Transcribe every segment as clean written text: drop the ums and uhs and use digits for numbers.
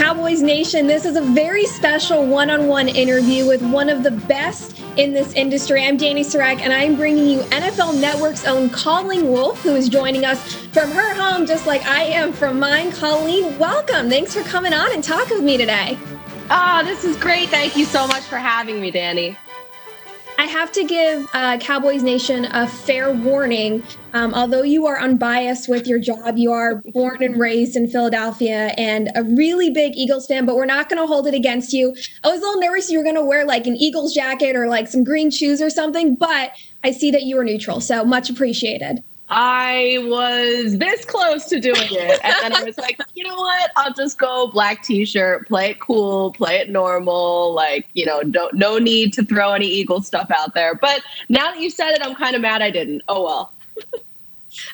Cowboys Nation, this is a very special one-on-one interview with one of the best in this industry. I'm Dani Sureck, and I'm bringing you NFL Network's own Colleen Wolfe, who is joining us from her home, just like I am from mine. Colleen, welcome. Thanks for coming on and talking with me today. This is great. Thank you so much for having me, Dani. I have to give Cowboys Nation a fair warning. Although you are unbiased with your job, you are born and raised in Philadelphia and a really big Eagles fan, but we're not going to hold it against you. I was a little nervous you were going to wear like an Eagles jacket or like some green shoes or something, but I see that you were neutral, so much appreciated. I was this close to doing it. And then I was like, you know what? I'll just go black t-shirt, play it cool, play it normal. Like, no need to throw any Eagles stuff out there. But now that you said it, I'm kind of mad I didn't. Oh, well.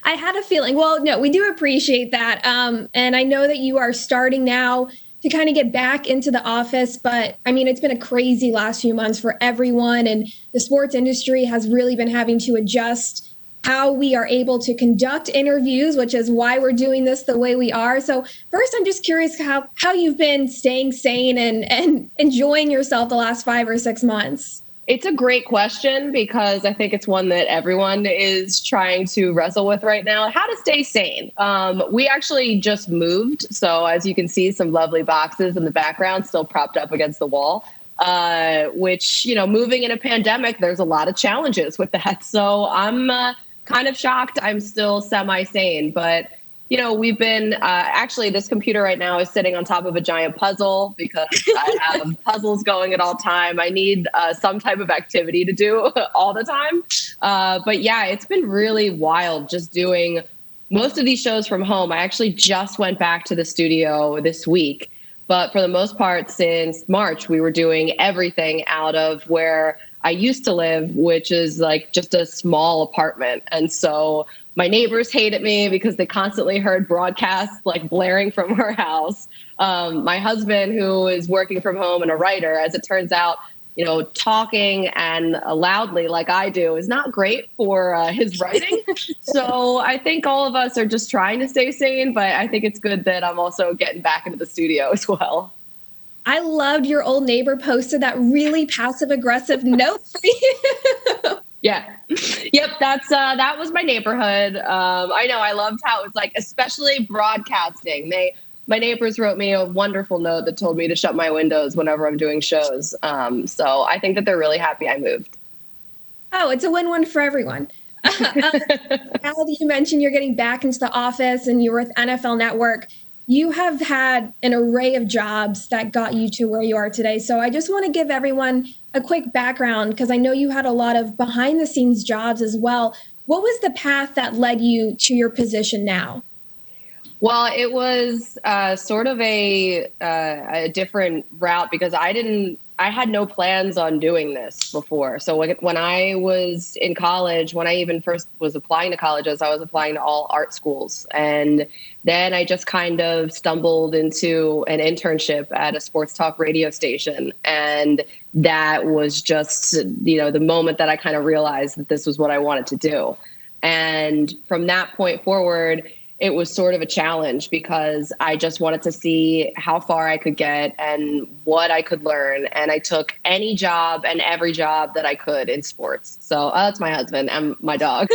I had a feeling. Well, no, we do appreciate that. And I know that you are starting now to kind of get back into the office. But I mean, it's been a crazy last few months for everyone. And the sports industry has really been having to adjust how we are able to conduct interviews, which is why we're doing this the way we are. So first, I'm just curious how you've been staying sane and enjoying yourself the last 5 or 6 months. It's a great question because I think it's one that everyone is trying to wrestle with right now. How to stay sane. We actually just moved. So as you can see, some lovely boxes in the background still propped up against the wall. Which, moving in a pandemic, there's a lot of challenges with that. So I'm kind of shocked. I'm still semi-sane, but we've been actually this computer right now is sitting on top of a giant puzzle because I have puzzles going at all time. I need some type of activity to do all the time. But yeah, it's been really wild just doing most of these shows from home. I actually just went back to the studio this week, but for the most part, since March, we were doing everything out of where I used to live, which is like just a small apartment. And so my neighbors hated me because they constantly heard broadcasts like blaring from her house. My husband, who is working from home and a writer, as it turns out, talking and loudly like I do is not great for his writing. So I think all of us are just trying to stay sane, but I think it's good that I'm also getting back into the studio as well. I loved your old neighbor posted that really passive-aggressive note for you. Yeah. Yep. That was my neighborhood. I know. I loved how it was like, especially broadcasting. My neighbors wrote me a wonderful note that told me to shut my windows whenever I'm doing shows. So I think that they're really happy I moved. Oh, it's a win-win for everyone. Now that you mentioned you're getting back into the office and you're with NFL Network, you have had an array of jobs that got you to where you are today. So I just want to give everyone a quick background because I know you had a lot of behind the scenes jobs as well. What was the path that led you to your position now? Well, it was sort of a different route because I had no plans on doing this before. So when I was in college, when I even first was applying to colleges, I was applying to all art schools. And then I just kind of stumbled into an internship at a sports talk radio station. And that was just, the moment that I kind of realized that this was what I wanted to do. And from that point forward, it was sort of a challenge because I just wanted to see how far I could get and what I could learn. And I took any job and every job that I could in sports. So that's my husband and my dog.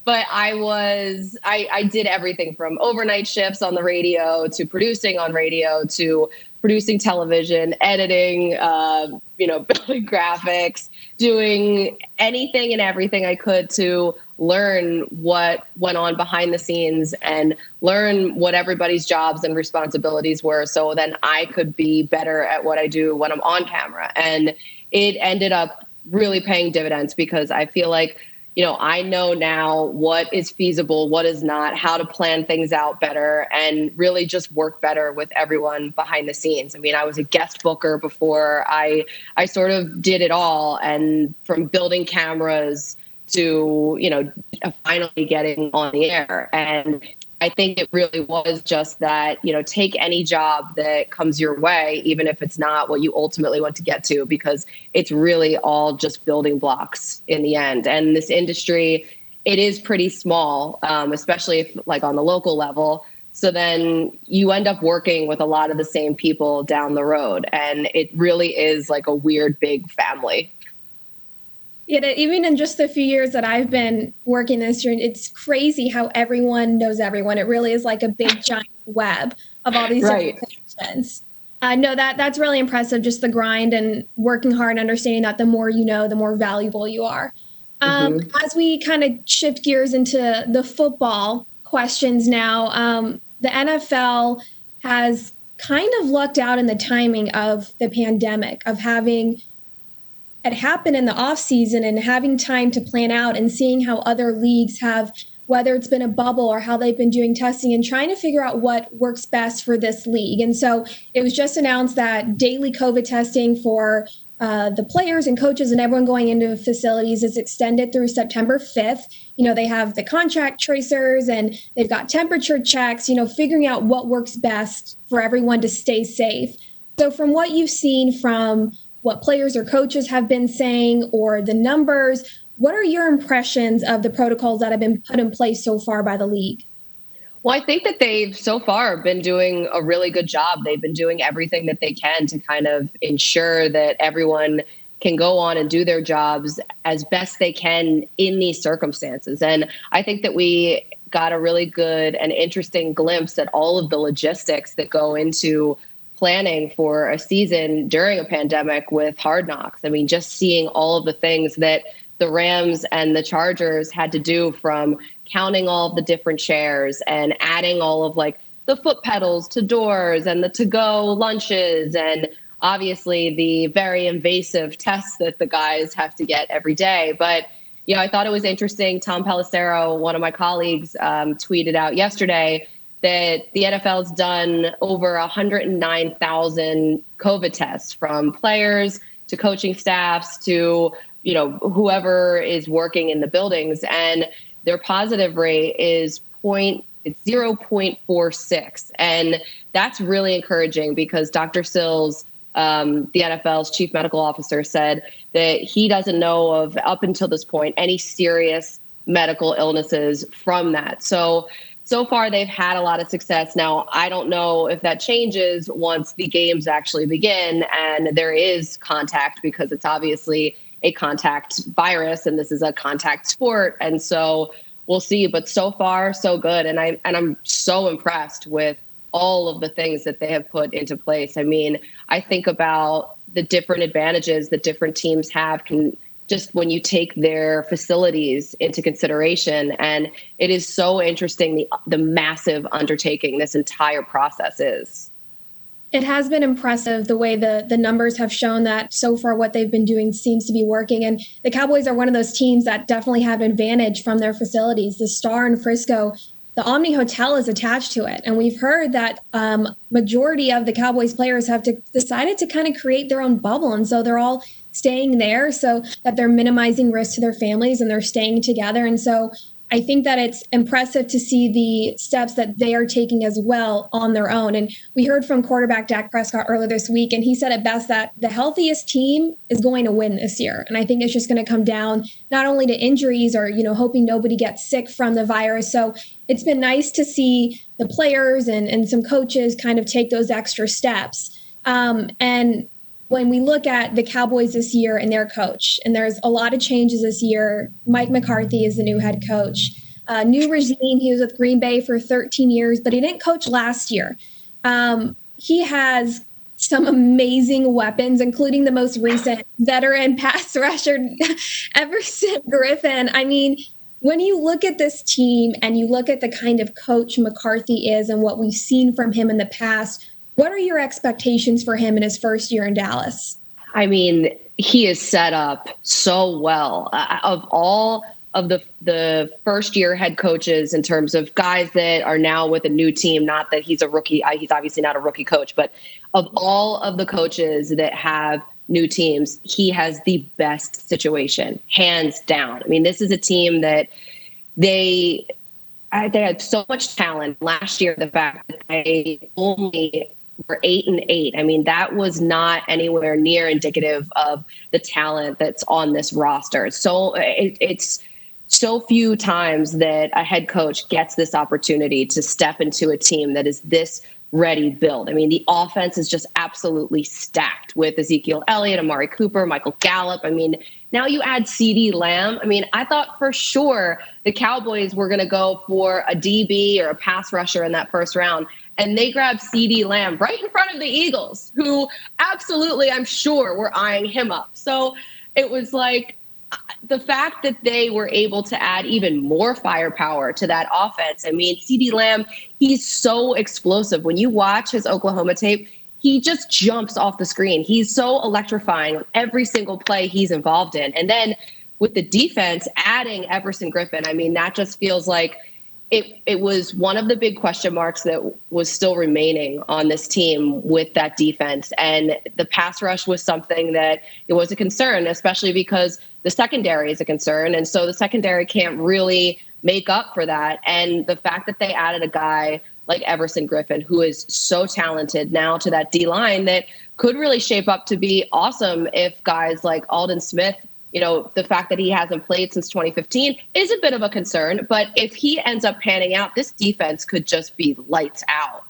But I did everything from overnight shifts on the radio to producing on radio to producing television, editing, building graphics, doing anything and everything I could to learn what went on behind the scenes and learn what everybody's jobs and responsibilities were. So then I could be better at what I do when I'm on camera. And it ended up really paying dividends because I feel like, I know now what is feasible, what is not, how to plan things out better and really just work better with everyone behind the scenes. I mean, I was a guest booker before I sort of did it all. And from building cameras to, finally getting on the air. And I think it really was just that, take any job that comes your way, even if it's not what you ultimately want to get to, because it's really all just building blocks in the end. And this industry, it is pretty small, especially if like on the local level. So then you end up working with a lot of the same people down the road. And it really is like a weird, big family. Yeah, even in just the few years that I've been working this year, it's crazy how everyone knows everyone. It really is like a big giant web of all these different connections. No, that's really impressive, just the grind and working hard and understanding that the more you know, the more valuable you are. As we kind of shift gears into the football questions now, the NFL has kind of lucked out in the timing of the pandemic, of having it happen in the off season and having time to plan out and seeing how other leagues have, whether it's been a bubble or how they've been doing testing and trying to figure out what works best for this league. And so it was just announced that daily COVID testing for the players and coaches and everyone going into facilities is extended through September 5th. You know, they have the contact tracers and they've got temperature checks, you know, figuring out what works best for everyone to stay safe. So from what you've seen from what players or coaches have been saying or the numbers, what are your impressions of the protocols that have been put in place so far by the league? Well, I think that they've so far been doing a really good job. They've been doing everything that they can to kind of ensure that everyone can go on and do their jobs as best they can in these circumstances. And I think that we got a really good and interesting glimpse at all of the logistics that go into planning for a season during a pandemic with Hard Knocks. I mean, just seeing all of the things that the Rams and the Chargers had to do, from counting all of the different chairs and adding all of like the foot pedals to doors and the to-go lunches, and obviously the very invasive tests that the guys have to get every day. But, you know, I thought it was interesting. Tom Pelissero, one of my colleagues, tweeted out yesterday that the NFL's done over 109,000 COVID tests, from players to coaching staffs to, you know, whoever is working in the buildings. And their positive rate is 0.46. And that's really encouraging because Dr. Sills, the NFL's chief medical officer, said that he doesn't know of, up until this point, any serious medical illnesses from that. So far, they've had a lot of success. Now, I don't know if that changes once the games actually begin and there is contact, because it's obviously a contact virus and this is a contact sport. And so we'll see. But so far, so good. And I'm so impressed with all of the things that they have put into place. I mean, I think about the different advantages that different teams have just when you take their facilities into consideration. And it is so interesting, the massive undertaking this entire process is. It has been impressive the way the numbers have shown that so far what they've been doing seems to be working. And the Cowboys are one of those teams that definitely have an advantage from their facilities. The Star in Frisco, the Omni Hotel is attached to it. And we've heard that majority of the Cowboys players have decided to kind of create their own bubble. And so they're all staying there so that they're minimizing risk to their families and they're staying together. And so I think that it's impressive to see the steps that they are taking as well on their own. And we heard from quarterback Dak Prescott earlier this week, and he said it best that the healthiest team is going to win this year. And I think it's just going to come down not only to injuries or, you know, hoping nobody gets sick from the virus. So it's been nice to see the players and some coaches kind of take those extra steps. And when we look at the Cowboys this year and their coach, and there's a lot of changes this year. Mike McCarthy is the new head coach. New regime. He was with Green Bay for 13 years, but he didn't coach last year. He has some amazing weapons, including the most recent veteran pass rusher, Everson Griffin. I mean, when you look at this team and you look at the kind of coach McCarthy is and what we've seen from him in the past, what are your expectations for him in his first year in Dallas? I mean, he is set up so well. Of all of the first year head coaches, in terms of guys that are now with a new team, not that he's a rookie, he's obviously not a rookie coach, but of all of the coaches that have new teams, he has the best situation, hands down. I mean, this is a team that they had so much talent last year. The fact that they only were 8-8. I mean, that was not anywhere near indicative of the talent that's on this roster. So it's so few times that a head coach gets this opportunity to step into a team that is this ready build. I mean, the offense is just absolutely stacked with Ezekiel Elliott, Amari Cooper, Michael Gallup. I mean, now you add CeeDee Lamb. I mean, I thought for sure the Cowboys were going to go for a DB or a pass rusher in that first round. And they grabbed CeeDee Lamb right in front of the Eagles, who absolutely, I'm sure, were eyeing him up. So it was like, the fact that they were able to add even more firepower to that offense. I mean, CeeDee Lamb, he's so explosive. When you watch his Oklahoma tape, he just jumps off the screen. He's so electrifying every single play he's involved in. And then with the defense, adding Everson Griffin, I mean, that just feels like it was one of the big question marks that was still remaining on this team with that defense. And the pass rush was something that it was a concern, especially because the secondary is a concern. And so the secondary can't really make up for that. And the fact that they added a guy like Everson Griffin, who is so talented now to that D-line, that could really shape up to be awesome if guys like Aldon Smith, you know, the fact that he hasn't played since 2015 is a bit of a concern. But if he ends up panning out, this defense could just be lights out.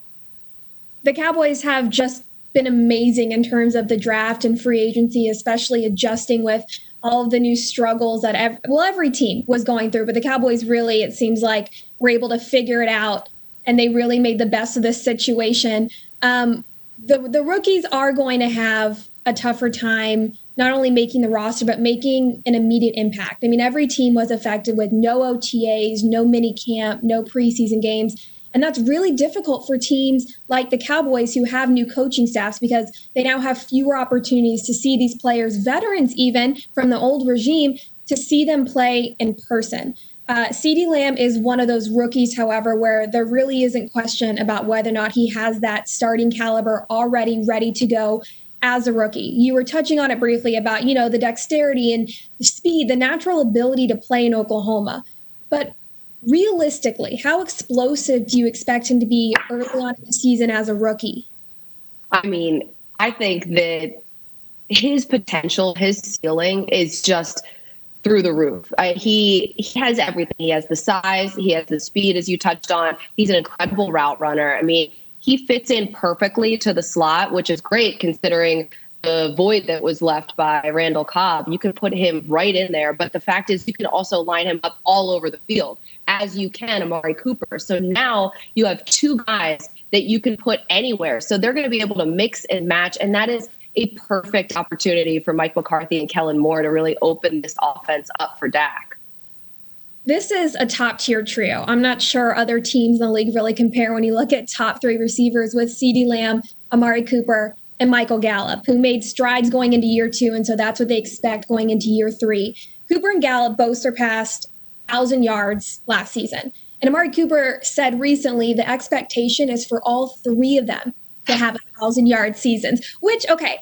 The Cowboys have just been amazing in terms of the draft and free agency, especially adjusting with all of the new struggles that every team was going through. But the Cowboys really, it seems like, were able to figure it out, and they really made the best of this situation. The rookies are going to have a tougher time not only making the roster, but making an immediate impact. I mean, every team was affected with no OTAs, no mini camp, no preseason games. And that's really difficult for teams like the Cowboys who have new coaching staffs, because they now have fewer opportunities to see these players, veterans even from the old regime, to see them play in person. CeeDee Lamb is one of those rookies, however, where there really isn't question about whether or not he has that starting caliber already ready to go as a rookie. You were touching on it briefly about, you know, the dexterity and the speed, the natural ability to play in Oklahoma. But realistically, how explosive do you expect him to be early on in the season as a rookie? I mean, I think that his potential, his ceiling is just through the roof. He has everything. He has the size, he has the speed, as you touched on. He's an incredible route runner. I mean, he fits in perfectly to the slot, which is great considering the void that was left by Randall Cobb. You can put him right in there. But the fact is, you can also line him up all over the field, as you can Amari Cooper. So now you have two guys that you can put anywhere. So they're going to be able to mix and match. And that is a perfect opportunity for Mike McCarthy and Kellen Moore to really open this offense up for Dak. This is a top-tier trio. I'm not sure other teams in the league really compare when you look at top three receivers with CeeDee Lamb, Amari Cooper, and Michael Gallup, who made strides going into year two, and so that's what they expect going into year three. Cooper and Gallup both surpassed 1,000 yards last season. And Amari Cooper said recently the expectation is for all three of them to have 1,000-yard seasons, which, okay,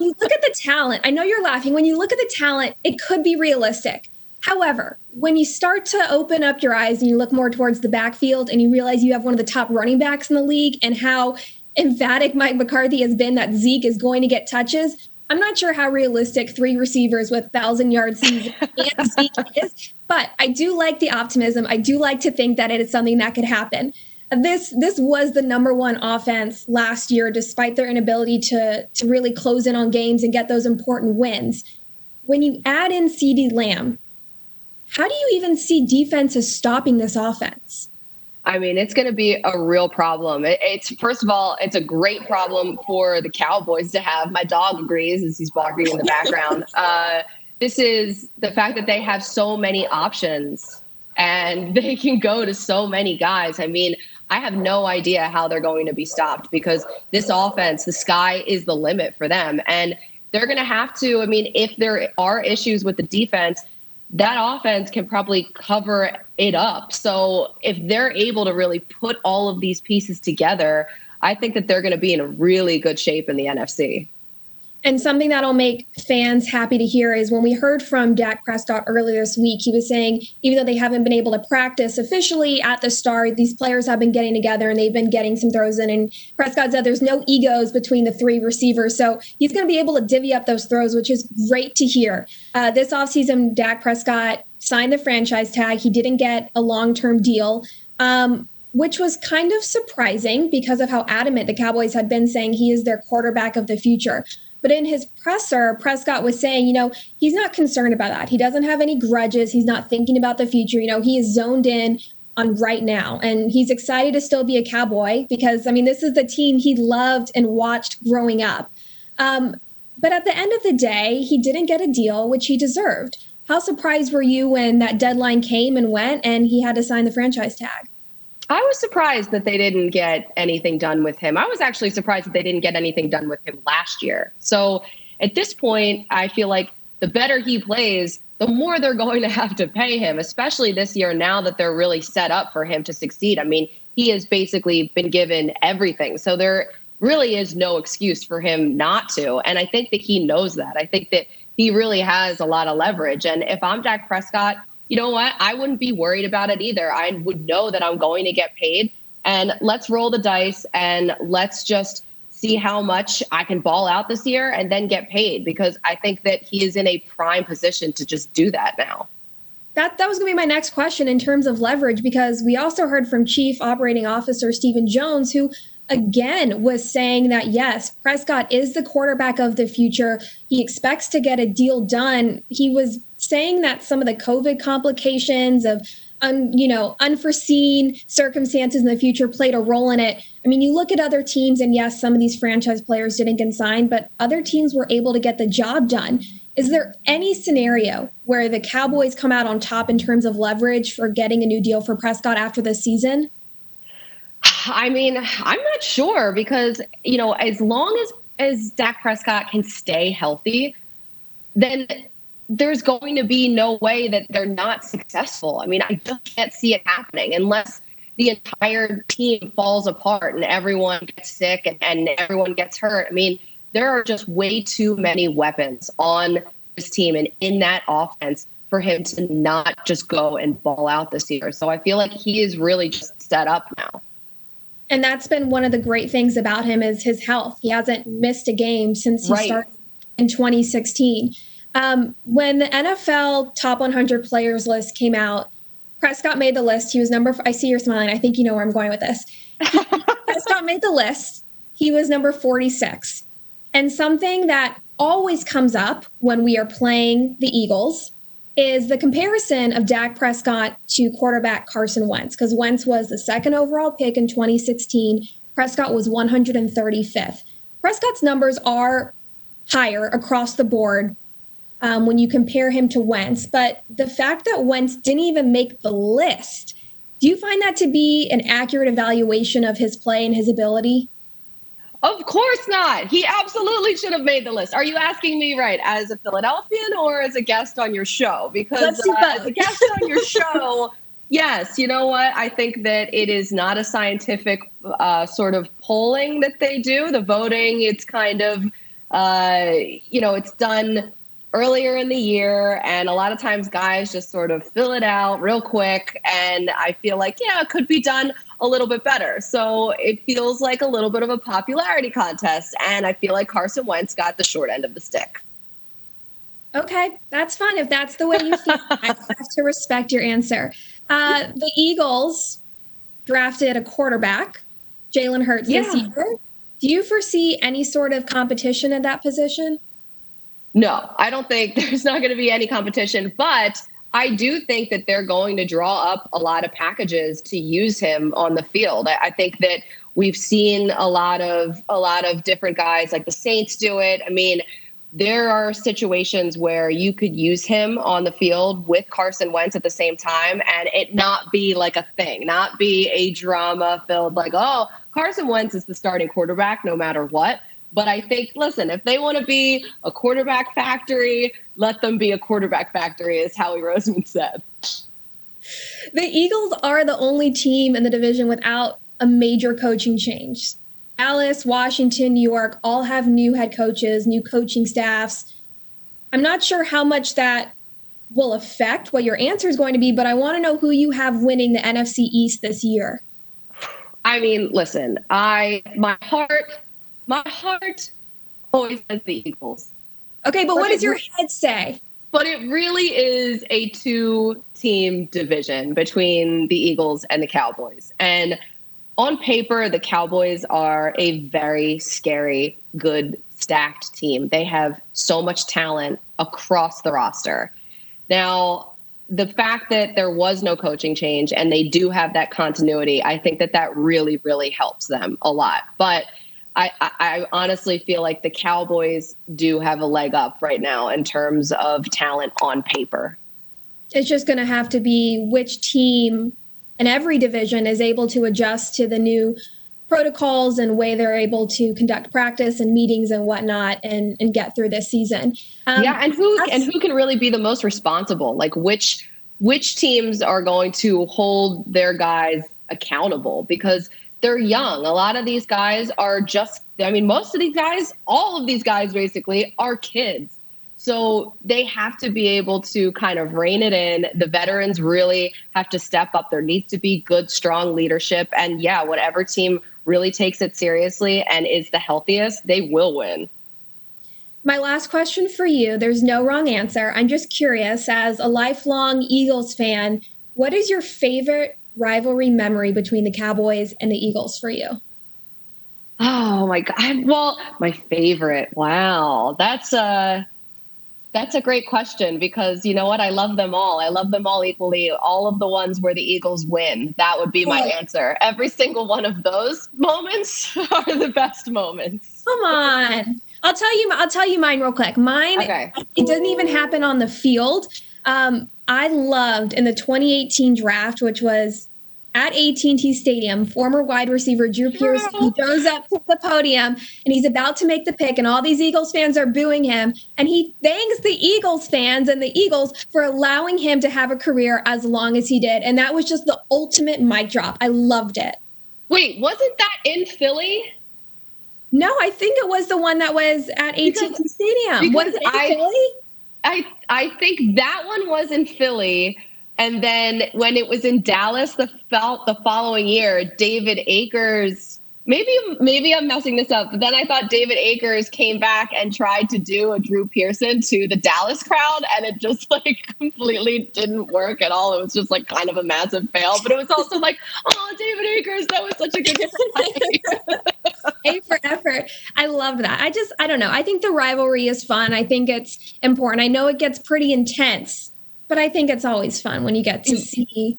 you look at the talent. I know you're laughing. When you look at the talent, it could be realistic. However, when you start to open up your eyes and you look more towards the backfield and you realize you have one of the top running backs in the league and how emphatic Mike McCarthy has been that Zeke is going to get touches, I'm not sure how realistic three receivers with 1,000-yard seasons and Zeke is, but I do like the optimism. I do like to think that it is something that could happen. This was the number one offense last year, despite their inability to really close in on games and get those important wins. When you add in CeeDee Lamb, how do you even see defenses stopping this offense? I mean, it's going to be a real problem. It's first of all, it's a great problem for the Cowboys to have. My dog agrees as he's barking in the background. This is the fact that they have so many options and they can go to so many guys. I mean, I have no idea how they're going to be stopped because this offense, the sky is the limit for them. And they're going to have to, I mean, if there are issues with the defense, that offense can probably cover it up. So if they're able to really put all of these pieces together, I think that they're going to be in a really good shape in the NFC. And something that'll make fans happy to hear is when we heard from Dak Prescott earlier this week, he was saying, even though they haven't been able to practice officially at the start, these players have been getting together and they've been getting some throws in. And Prescott said there's no egos between the three receivers. So he's going to be able to divvy up those throws, which is great to hear. This offseason, Dak Prescott signed the franchise tag. He didn't get a long-term deal, which was kind of surprising because of how adamant the Cowboys had been saying he is their quarterback of the future. But in his presser, Prescott was saying, he's not concerned about that. He doesn't have any grudges. He's not thinking about the future. He is zoned in on right now. And he's excited to still be a Cowboy because, this is the team he loved and watched growing up. But at the end of the day, he didn't get a deal, which he deserved. How surprised were you when that deadline came and went and he had to sign the franchise tag? I was surprised that they didn't get anything done with him. I was actually surprised that they didn't get anything done with him last year. So at this point, I feel like the better he plays, the more they're going to have to pay him, especially this year now that they're really set up for him to succeed. He has basically been given everything. So there really is no excuse for him not to. And I think that he knows that. I think that he really has a lot of leverage. And if I'm Dak Prescott, you know what? I wouldn't be worried about it either. I would know that I'm going to get paid, and let's roll the dice and let's just see how much I can ball out this year and then get paid, because I think that he is in a prime position to just do that now. That was going to be my next question in terms of leverage, because we also heard from Chief Operating Officer Stephen Jones, who again was saying that, yes, Prescott is the quarterback of the future. He expects to get a deal done. He was saying that some of the COVID complications of unforeseen circumstances in the future played a role in it. You look at other teams, and yes, some of these franchise players didn't get signed, but other teams were able to get the job done. Is there any scenario where the Cowboys come out on top in terms of leverage for getting a new deal for Prescott after this season? I'm not sure, because, as long as Dak Prescott can stay healthy, then there's going to be no way that they're not successful. I just can't see it happening unless the entire team falls apart and everyone gets sick and everyone gets hurt. There are just way too many weapons on this team and in that offense for him to not just go and ball out this year. So I feel like he is really just set up now. And that's been one of the great things about him is his health. He hasn't missed a game since he started in 2016. When the NFL top 100 players list came out, Prescott made the list. He was I see you're smiling. I think you know where I'm going with this. Prescott made the list. He was number 46. And something that always comes up when we are playing the Eagles is the comparison of Dak Prescott to quarterback Carson Wentz, because Wentz was the second overall pick in 2016. Prescott was 135th. Prescott's numbers are higher across the board when you compare him to Wentz, but the fact that Wentz didn't even make the list, do you find that to be an accurate evaluation of his play and his ability? Of course not. He absolutely should have made the list. Are you asking me, as a Philadelphian or as a guest on your show? Because as a guest on your show, yes, you know what? I think that it is not a scientific sort of polling that they do. The voting, it's kind of, it's done earlier in the year, and a lot of times guys just sort of fill it out real quick, and I feel like, it could be done a little bit better. So it feels like a little bit of a popularity contest, and I feel like Carson Wentz got the short end of the stick. Okay, that's fine. If that's the way you feel, I have to respect your answer. The Eagles drafted a quarterback, Jalen Hurts, this year. Do you foresee any sort of competition at that position? No, I don't think there's not going to be any competition, but I do think that they're going to draw up a lot of packages to use him on the field. I think that we've seen a lot of different guys like the Saints do it. There are situations where you could use him on the field with Carson Wentz at the same time and it not be like a thing, not be a drama filled like, oh, Carson Wentz is the starting quarterback no matter what. But I think, listen, if they want to be a quarterback factory, let them be a quarterback factory, as Howie Roseman said. The Eagles are the only team in the division without a major coaching change. Dallas, Washington, New York all have new head coaches, new coaching staffs. I'm not sure how much that will affect what your answer is going to be, but I want to know who you have winning the NFC East this year. Listen, my heart always says the Eagles. Okay, but what does your head say? But it really is a two-team division between the Eagles and the Cowboys. And on paper, the Cowboys are a very scary, good, stacked team. They have so much talent across the roster. Now, the fact that there was no coaching change and they do have that continuity, I think that really, really helps them a lot. But I honestly feel like the Cowboys do have a leg up right now in terms of talent on paper. It's just going to have to be which team in every division is able to adjust to the new protocols and way they're able to conduct practice and meetings and whatnot and get through this season. And who can really be the most responsible? Like which teams are going to hold their guys accountable because they're young. A lot of these guys are most of these guys, all of these guys basically are kids. So they have to be able to kind of rein it in. The veterans really have to step up. There needs to be good, strong leadership. And whatever team really takes it seriously and is the healthiest, they will win. My last question for you, there's no wrong answer. I'm just curious, as a lifelong Eagles fan, what is your favorite rivalry memory between the Cowboys and the Eagles for you? Oh my God. Well, my favorite. Wow. That's a great question because you know what? I love them all. I love them all equally. All of the ones where the Eagles win. That would be my answer. Every single one of those moments are the best moments. Come on. I'll tell you mine real quick. Mine, okay. It doesn't even happen on the field. I loved in the 2018 draft, which was at AT&T Stadium, former wide receiver Drew Pierce, he goes up to the podium and he's about to make the pick and all these Eagles fans are booing him. And he thanks the Eagles fans and the Eagles for allowing him to have a career as long as he did. And that was just the ultimate mic drop. I loved it. Wait, wasn't that in Philly? No, I think it was the one that was at AT&T Stadium. Was it in Philly? I think that one was in Philly. And then when it was in Dallas the following year, David Akers, maybe I'm messing this up, but then I thought David Akers came back and tried to do a Drew Pearson to the Dallas crowd, and it just completely didn't work at all. It was just kind of a massive fail, but it was also oh, David Akers, that was such a good play. A for effort. I love that. I don't know. I think the rivalry is fun. I think it's important. I know it gets pretty intense, but I think it's always fun when you get to see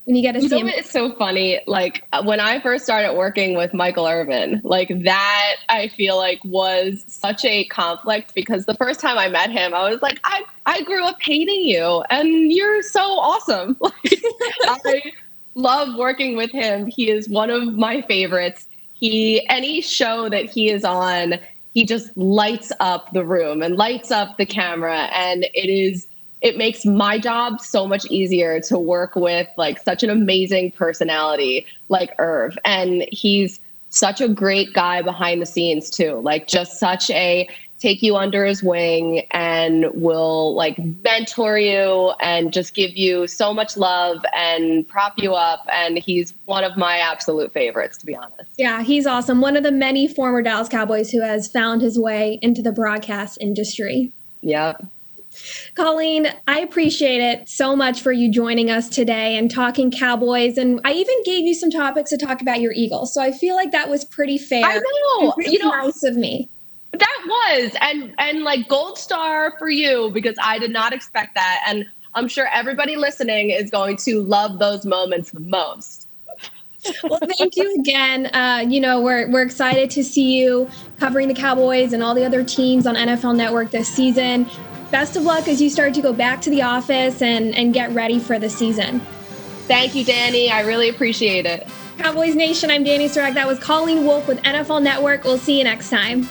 him. It's so funny. When I first started working with Michael Irvin, that I feel was such a conflict because the first time I met him, I was like, I grew up hating you and you're so awesome. I love working with him. He is one of my favorites. Any show that he is on, he just lights up the room and lights up the camera. And it makes my job so much easier to work with such an amazing personality like Irv. And he's such a great guy behind the scenes too. Just such a take you under his wing and will mentor you and just give you so much love and prop you up. And he's one of my absolute favorites, to be honest. Yeah, he's awesome. One of the many former Dallas Cowboys who has found his way into the broadcast industry. Yep. Colleen, I appreciate it so much for you joining us today and talking Cowboys. And I even gave you some topics to talk about your Eagles. So I feel like that was pretty fair. I know. Nice of me. That was. And gold star for you because I did not expect that. And I'm sure everybody listening is going to love those moments the most. Well, thank you again. We're excited to see you covering the Cowboys and all the other teams on NFL Network this season. Best of luck as you start to go back to the office and get ready for the season. Thank you, Dani. I really appreciate it. Cowboys Nation, I'm Dani Sureck. That was Colleen Wolfe with NFL Network. We'll see you next time.